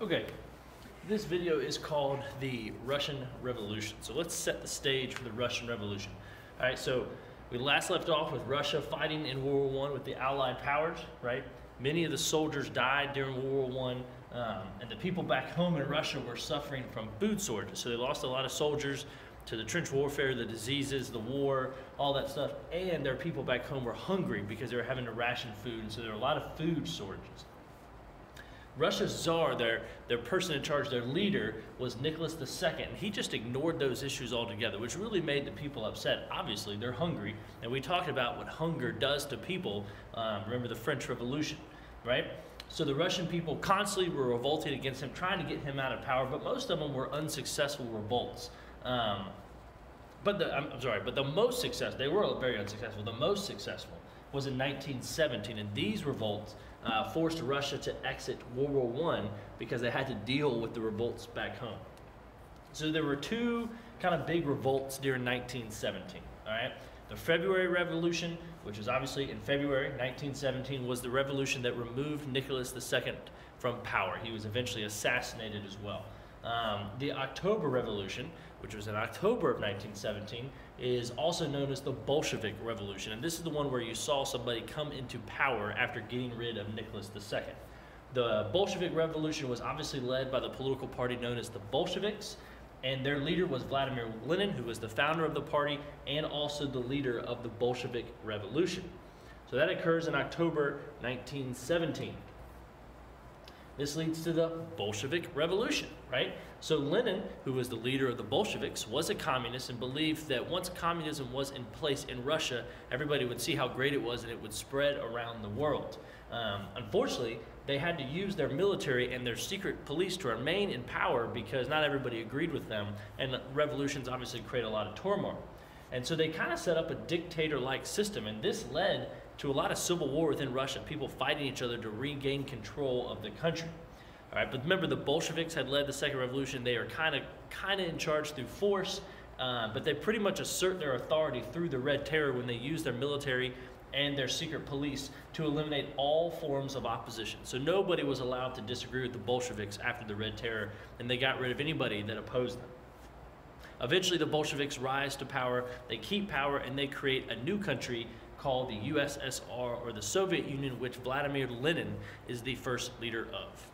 Okay, this video is called the Russian Revolution. So let's set the stage for the Russian Revolution. All right, so we last left off with Russia fighting in World War I with the Allied powers, right? Many of the soldiers died during World War I, and the people back home in Russia were suffering from food shortages. So they lost a lot of soldiers to the trench warfare, the diseases, the war, all that stuff. And their people back home were hungry because they were having to ration food, and so there were a lot of food shortages. Russia's Tsar, their person in charge, their leader, was Nicholas II, and he just ignored those issues altogether, which really made the people upset. Obviously, they're hungry, and we talked about what hunger does to people. Remember the French Revolution, right? So the Russian people constantly were revolting against him, trying to get him out of power, but most of them were unsuccessful revolts. But the most successful, they were very unsuccessful, the most successful was in 1917, and these revolts forced Russia to exit World War I because they had to deal with the revolts back home. So there were two kind of big revolts during 1917, all right? The February Revolution, which was obviously in February 1917, was the revolution that removed Nicholas II from power. He was eventually assassinated as well. The October Revolution, which was in October of 1917, is also known as the Bolshevik Revolution. And this is the one where you saw somebody come into power after getting rid of Nicholas II. The Bolshevik Revolution was obviously led by the political party known as the Bolsheviks, and their leader was Vladimir Lenin, who was the founder of the party and also the leader of the Bolshevik Revolution. So that occurs in October 1917. This leads to the Bolshevik Revolution, right? So Lenin, who was the leader of the Bolsheviks, was a communist and believed that once communism was in place in Russia, everybody would see how great it was and it would spread around the world. Unfortunately, they had to use their military and their secret police to remain in power because not everybody agreed with them, and revolutions obviously create a lot of turmoil. And so they kind of set up a dictator-like system, and this led to a lot of civil war within Russia, people fighting each other to regain control of the country. All right, but remember the Bolsheviks had led the Second Revolution. They are kind of in charge through force, but they pretty much assert their authority through the Red Terror when they use their military and their secret police to eliminate all forms of opposition. So nobody was allowed to disagree with the Bolsheviks after the Red Terror, and they got rid of anybody that opposed them. Eventually, the Bolsheviks rise to power, they keep power, and they create a new country called the USSR, or the Soviet Union, which Vladimir Lenin is the first leader of.